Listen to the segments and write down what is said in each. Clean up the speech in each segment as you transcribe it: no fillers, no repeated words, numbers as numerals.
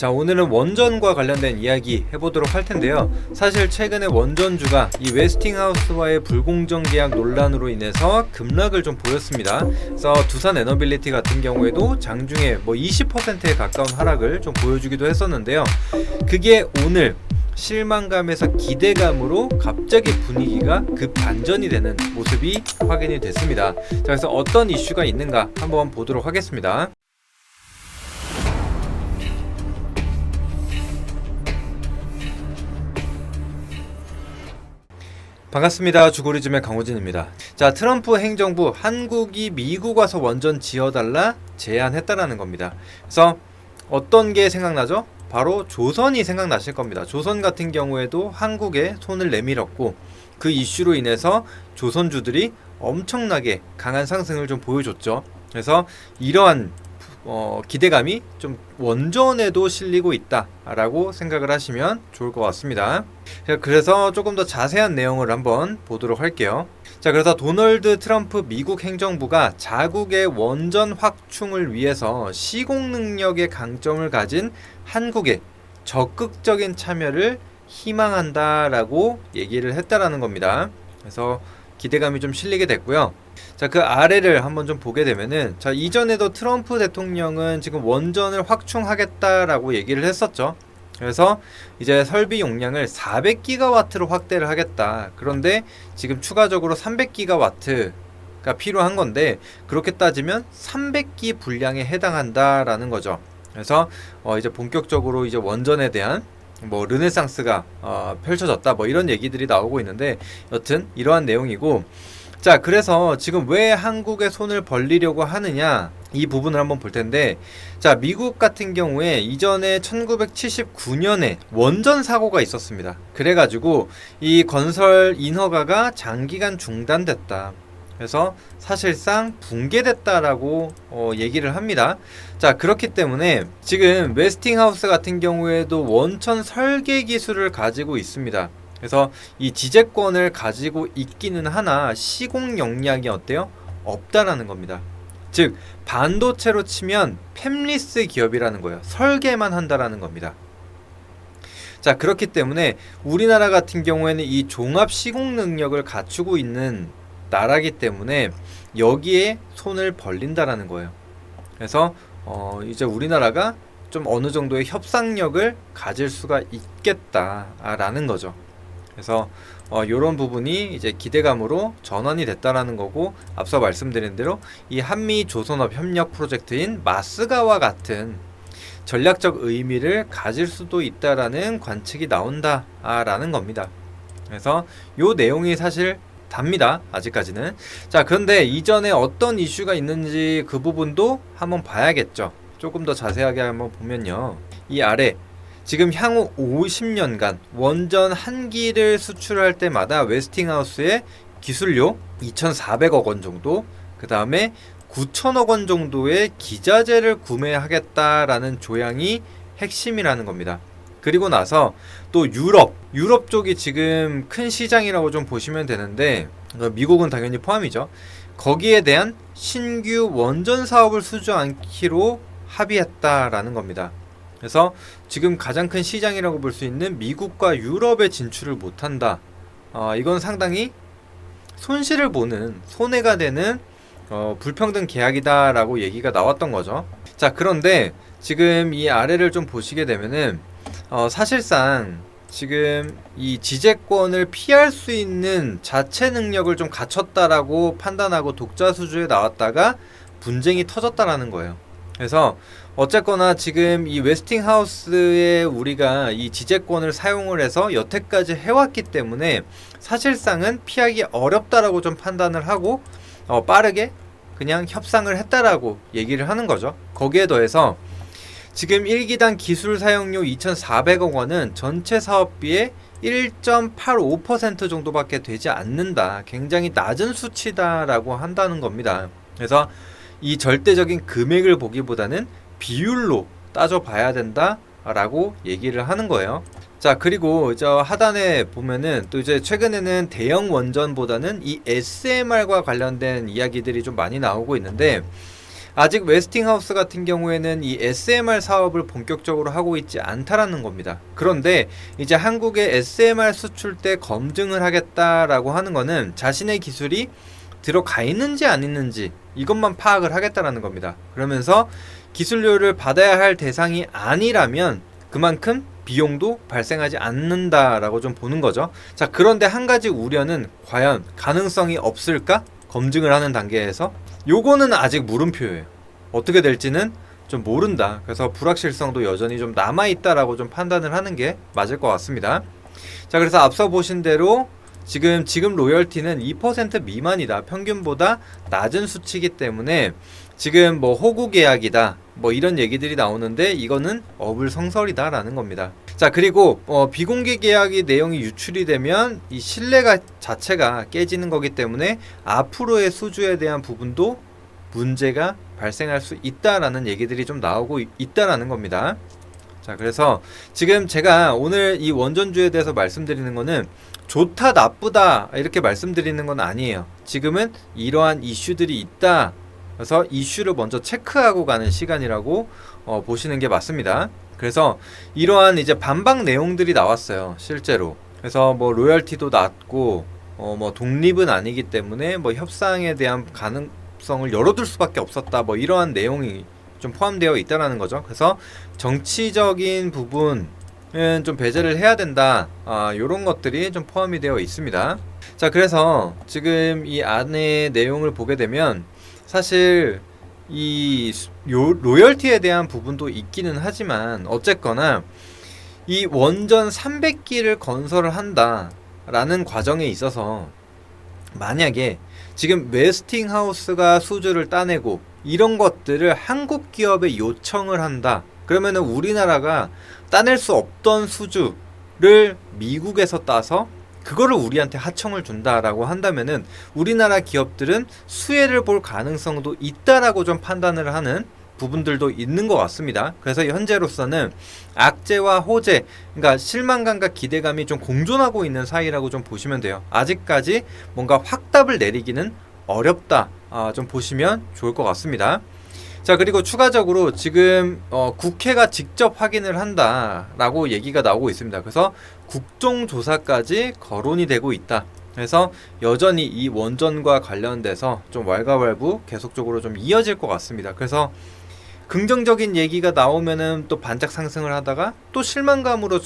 자, 오늘은 원전과 관련된 이야기 해보도록 할 텐데요. 사실 최근에 원전주가 이 웨스팅하우스와의 불공정 계약 논란으로 인해서 급락을 좀 보였습니다. 그래서 두산 에너빌리티 같은 경우에도 장중에 20%에 가까운 하락을 좀 보여주기도 했었는데요. 그게 오늘 실망감에서 기대감으로 갑자기 분위기가 급반전이 되는 모습이 확인이 됐습니다. 자, 그래서 어떤 이슈가 있는가 한번 보도록 하겠습니다. 반갑습니다. 주고리즘의 강호진입니다. 자, 트럼프 행정부 한국이 미국 와서 원전 지어달라 제안했다라는 겁니다. 그래서 어떤 게 생각나죠? 바로 조선이 생각나실 겁니다. 조선 같은 경우에도 한국에 손을 내밀었고 그 이슈로 인해서 조선주들이 엄청나게 강한 상승을 좀 보여줬죠. 그래서 이러한 기대감이 좀 원전에도 실리고 있다라고 생각을 하시면 좋을 것 같습니다. 그래서 조금 더 자세한 내용을 한번 보도록 할게요. 자, 그래서 도널드 트럼프 미국 행정부가 자국의 원전 확충을 위해서 시공 능력의 강점을 가진 한국의 적극적인 참여를 희망한다라고 얘기를 했다라는 겁니다. 그래서 기대감이 좀 실리게 됐고요. 자, 그 아래를 한번 좀 보게 되면은, 자, 이전에도 트럼프 대통령은 지금 원전을 확충하겠다라고 얘기를 했었죠. 그래서 이제 설비 용량을 400기가와트로 확대를 하겠다. 그런데 지금 추가적으로 300기가와트가 필요한 건데, 그렇게 따지면 300기 분량에 해당한다라는 거죠. 그래서 이제 본격적으로 이제 원전에 대한 르네상스가 펼쳐졌다, 이런 얘기들이 나오고 있는데, 여튼 이러한 내용이고, 자, 그래서 지금 왜 한국에 손을 벌리려고 하느냐, 이 부분을 한번 볼 텐데, 자, 미국 같은 경우에 이전에 1979년에 원전 사고가 있었습니다. 그래가지고 이 건설 인허가가 장기간 중단됐다. 그래서 사실상 붕괴됐다라고 얘기를 합니다. 자, 그렇기 때문에 지금 웨스팅하우스 같은 경우에도 원천 설계 기술을 가지고 있습니다. 그래서 이 지재권을 가지고 있기는 하나 시공 역량이 어때요? 없다라는 겁니다. 즉 반도체로 치면 팹리스 기업이라는 거예요. 설계만 한다라는 겁니다. 자, 그렇기 때문에 우리나라 같은 경우에는 이 종합 시공 능력을 갖추고 있는 나라기 때문에 여기에 손을 벌린다라는 거예요. 그래서 이제 우리나라가 좀 어느 정도의 협상력을 가질 수가 있겠다라는 거죠. 그래서 이런 부분이 이제 기대감으로 전환이 됐다라는 거고, 앞서 말씀드린 대로 이 한미 조선업 협력 프로젝트인 마스가와 같은 전략적 의미를 가질 수도 있다라는 관측이 나온다라는 겁니다. 그래서 이 내용이 사실 답니다, 아직까지는. 자, 그런데 이전에 어떤 이슈가 있는지 그 부분도 한번 봐야겠죠. 조금 더 자세하게 한번 보면요, 이 아래 지금 향후 50년간 원전 한 기를 수출할 때마다 웨스팅하우스의 기술료 2,400억 원 정도, 그 다음에 9천억 원 정도의 기자재를 구매하겠다라는 조항이 핵심이라는 겁니다. 그리고 나서 또 유럽 쪽이 지금 큰 시장이라고 좀 보시면 되는데, 미국은 당연히 포함이죠. 거기에 대한 신규 원전 사업을 수주하기로 합의했다라는 겁니다. 그래서 지금 가장 큰 시장이라고 볼 수 있는 미국과 유럽에 진출을 못한다. 이건 상당히 손실을 보는, 손해가 되는 불평등 계약이다라고 얘기가 나왔던 거죠. 자, 그런데 지금 이 아래를 좀 보시게 되면은 사실상 지금 이 지재권을 피할 수 있는 자체 능력을 좀 갖췄다라고 판단하고 독자 수주에 나왔다가 분쟁이 터졌다라는 거예요. 그래서 어쨌거나 지금 이 웨스팅하우스에 우리가 이 지재권을 사용을 해서 여태까지 해왔기 때문에 사실상은 피하기 어렵다라고 좀 판단을 하고 빠르게 그냥 협상을 했다라고 얘기를 하는 거죠. 거기에 더해서 지금 1기당 기술 사용료 2,400억 원은 전체 사업비의 1.85% 정도밖에 되지 않는다. 굉장히 낮은 수치다라고 한다는 겁니다. 그래서 이 절대적인 금액을 보기보다는 비율로 따져봐야 된다라고 얘기를 하는 거예요. 자, 그리고 저 하단에 보면은 또 이제 최근에는 대형 원전보다는 이 SMR과 관련된 이야기들이 좀 많이 나오고 있는데, 아직 웨스팅하우스 같은 경우에는 이 SMR 사업을 본격적으로 하고 있지 않다라는 겁니다. 그런데 이제 한국의 SMR 수출 때 검증을 하겠다라고 하는 거는 자신의 기술이 들어가 있는지 안 있는지 이것만 파악을 하겠다라는 겁니다. 그러면서 기술료를 받아야 할 대상이 아니라면 그만큼 비용도 발생하지 않는다라고 좀 보는 거죠. 자, 그런데 한 가지 우려는 과연 가능성이 없을까? 검증을 하는 단계에서 요거는 아직 물음표예요. 어떻게 될지는 좀 모른다. 그래서 불확실성도 여전히 좀 남아있다라고 좀 판단을 하는 게 맞을 것 같습니다. 자, 그래서 앞서 보신 대로 지금 로열티는 2% 미만이다. 평균보다 낮은 수치이기 때문에 지금 뭐 호구 계약이다. 뭐 이런 얘기들이 나오는데 이거는 어불성설이다 라는 겁니다. 자, 그리고 비공개 계약이 내용이 유출이 되면 이 신뢰가 자체가 깨지는 거기 때문에 앞으로의 수주에 대한 부분도 문제가 발생할 수 있다라는 얘기들이 좀 나오고 있다라는 겁니다. 자, 그래서 지금 제가 오늘 이 원전주에 대해서 말씀드리는 거는 좋다 나쁘다 이렇게 말씀드리는 건 아니에요. 지금은 이러한 이슈들이 있다. 그래서 이슈를 먼저 체크하고 가는 시간이라고 보시는 게 맞습니다. 그래서 이러한 이제 반박 내용들이 나왔어요. 실제로. 그래서 뭐 로열티도 낮고 뭐 독립은 아니기 때문에 뭐 협상에 대한 가능성을 열어둘 수밖에 없었다. 뭐 이러한 내용이 좀 포함되어 있다라는 거죠. 그래서 정치적인 부분은 좀 배제를 해야 된다. 요런 것들이 좀 포함이 되어 있습니다. 자, 그래서 지금 이 안의 내용을 보게 되면 사실 이 로열티에 대한 부분도 있기는 하지만 어쨌거나 이 원전 300기를 건설을 한다 라는 과정에 있어서 만약에 지금 웨스팅하우스가 수주를 따내고 이런 것들을 한국 기업에 요청을 한다. 그러면은 우리나라가 따낼 수 없던 수주를 미국에서 따서 그거를 우리한테 하청을 준다라고 한다면은 우리나라 기업들은 수혜를 볼 가능성도 있다라고 좀 판단을 하는 부분들도 있는 것 같습니다. 그래서 현재로서는 악재와 호재, 그러니까 실망감과 기대감이 좀 공존하고 있는 사이라고 좀 보시면 돼요. 아직까지 뭔가 확답을 내리기는 어렵다. 좀 보시면 좋을 것 같습니다. 자, 그리고 추가적으로 지금 국회가 직접 확인을 한다라고 얘기가 나오고 있습니다. 그래서 국정조사까지 거론이 되고 있다. 그래서 여전히 이 원전과 관련돼서 좀 왈가왈부 계속적으로 좀 이어질 것 같습니다. 그래서 긍정적인 얘기가 나오면은 또 반짝 상승을 하다가 또 실망감으로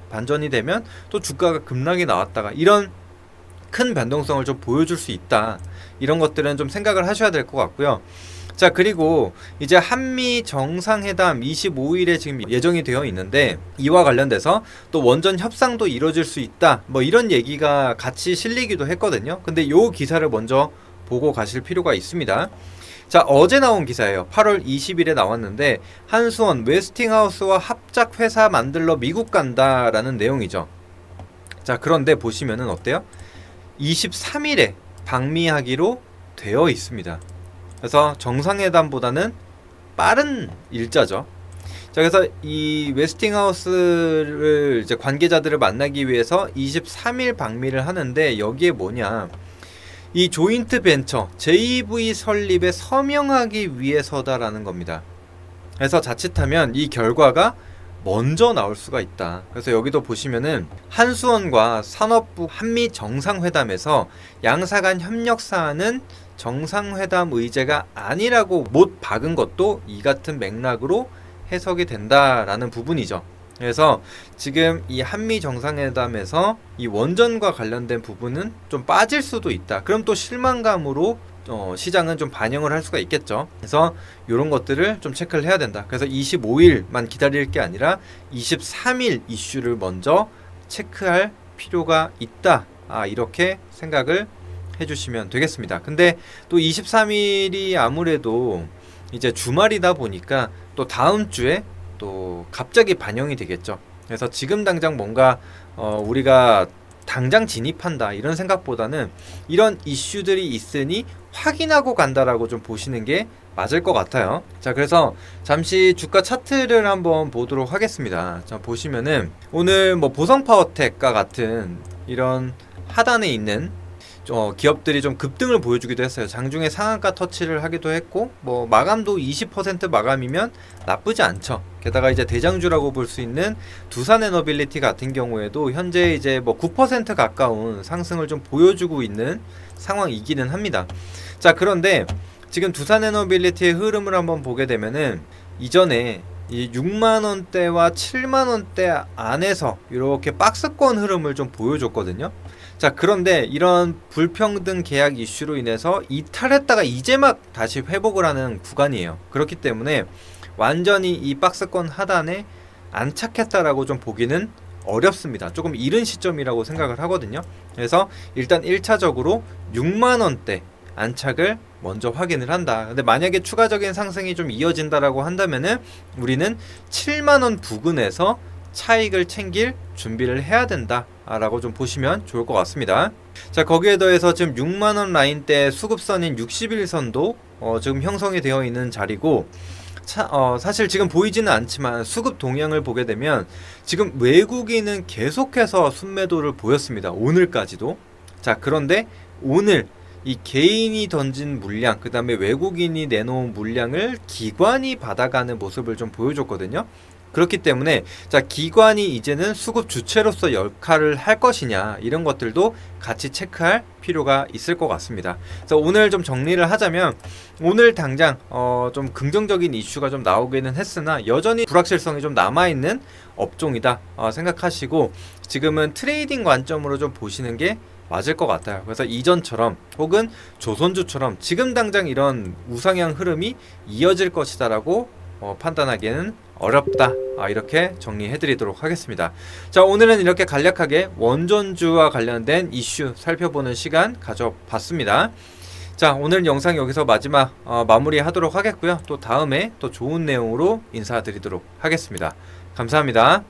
반전이 되면 또 주가가 급락이 나왔다가 이런 큰 변동성을 좀 보여줄 수 있다. 이런 것들은 좀 생각을 하셔야 될 것 같고요. 자, 그리고 이제 한미 정상회담 25일에 지금 예정이 되어 있는데 이와 관련돼서 또 원전 협상도 이루어질 수 있다. 뭐 이런 얘기가 같이 실리기도 했거든요. 근데 요 기사를 먼저 보고 가실 필요가 있습니다. 자, 어제 나온 기사예요. 8월 20일에 나왔는데 한수원 웨스팅하우스와 합작 회사 만들러 미국 간다라는 내용이죠. 자, 그런데 보시면은 어때요? 23일에 방미하기로 되어 있습니다. 그래서 정상회담보다는 빠른 일자죠. 자, 그래서 이 웨스팅하우스를 이제 관계자들을 만나기 위해서 23일 방미를 하는데 여기에 뭐냐? 이 조인트 벤처 JV 설립에 서명하기 위해서다라는 겁니다. 그래서 자칫하면 이 결과가 먼저 나올 수가 있다. 그래서 여기도 보시면은 한수원과 산업부 한미 정상회담에서 양사 간 협력 사안은 정상회담 의제가 아니라고 못 박은 것도 이 같은 맥락으로 해석이 된다라는 부분이죠. 그래서 지금 이 한미 정상회담에서 이 원전과 관련된 부분은 좀 빠질 수도 있다. 그럼 또 실망감으로 시장은 좀 반영을 할 수가 있겠죠. 그래서 이런 것들을 좀 체크를 해야 된다. 그래서 25일만 기다릴 게 아니라 23일 이슈를 먼저 체크할 필요가 있다. 이렇게 생각을 해주시면 되겠습니다. 근데 또 23일이 아무래도 이제 주말이다 보니까 또 다음 주에 또 갑자기 반영이 되겠죠. 그래서 지금 당장 뭔가 우리가 당장 진입한다 이런 생각보다는 이런 이슈들이 있으니 확인하고 간다라고 좀 보시는 게 맞을 것 같아요. 자, 그래서 잠시 주가 차트를 한번 보도록 하겠습니다. 자, 보시면은 오늘 뭐 보성파워텍과 같은 이런 하단에 있는 기업들이 좀 급등을 보여주기도 했어요. 장중에 상한가 터치를 하기도 했고, 뭐 마감도 20% 마감이면 나쁘지 않죠. 게다가 이제 대장주라고 볼 수 있는 두산에너빌리티 같은 경우에도 현재 이제 뭐 9% 가까운 상승을 좀 보여주고 있는 상황이기는 합니다. 자, 그런데 지금 두산에너빌리티의 흐름을 한번 보게 되면은 이전에 이 6만원대와 7만원대 안에서 이렇게 박스권 흐름을 좀 보여줬거든요. 자, 그런데 이런 불평등 계약 이슈로 인해서 이탈했다가 이제 막 다시 회복을 하는 구간이에요. 그렇기 때문에 완전히 이 박스권 하단에 안착했다라고 좀 보기는 어렵습니다. 조금 이른 시점이라고 생각을 하거든요. 그래서 일단 1차적으로 6만원대 안착을 먼저 확인을 한다. 근데 만약에 추가적인 상승이 좀 이어진다라고 한다면은 우리는 7만원 부근에서 차익을 챙길 준비를 해야 된다 라고 좀 보시면 좋을 것 같습니다. 자, 거기에 더해서 지금 6만원 라인대 수급선인 60일선도 지금 형성이 되어 있는 자리고, 사실 지금 보이지는 않지만 수급 동향을 보게 되면 지금 외국인은 계속해서 순매도를 보였습니다. 오늘까지도. 자, 그런데 오늘 이 개인이 던진 물량, 그 다음에 외국인이 내놓은 물량을 기관이 받아가는 모습을 좀 보여줬거든요. 그렇기 때문에 자, 기관이 이제는 수급 주체로서 역할을 할 것이냐, 이런 것들도 같이 체크할 필요가 있을 것 같습니다. 그래서 오늘 좀 정리를 하자면, 오늘 당장 좀 긍정적인 이슈가 좀 나오기는 했으나 여전히 불확실성이 좀 남아있는 업종이다 생각하시고, 지금은 트레이딩 관점으로 좀 보시는 게 맞을 것 같아요. 그래서 이전처럼 혹은 조선주처럼 지금 당장 이런 우상향 흐름이 이어질 것이다라고 판단하기에는 어렵다. 이렇게 정리해드리도록 하겠습니다. 자, 오늘은 이렇게 간략하게 원전주와 관련된 이슈 살펴보는 시간 가져봤습니다. 자, 오늘 영상 여기서 마지막 마무리하도록 하겠고요. 또 다음에 또 좋은 내용으로 인사드리도록 하겠습니다. 감사합니다.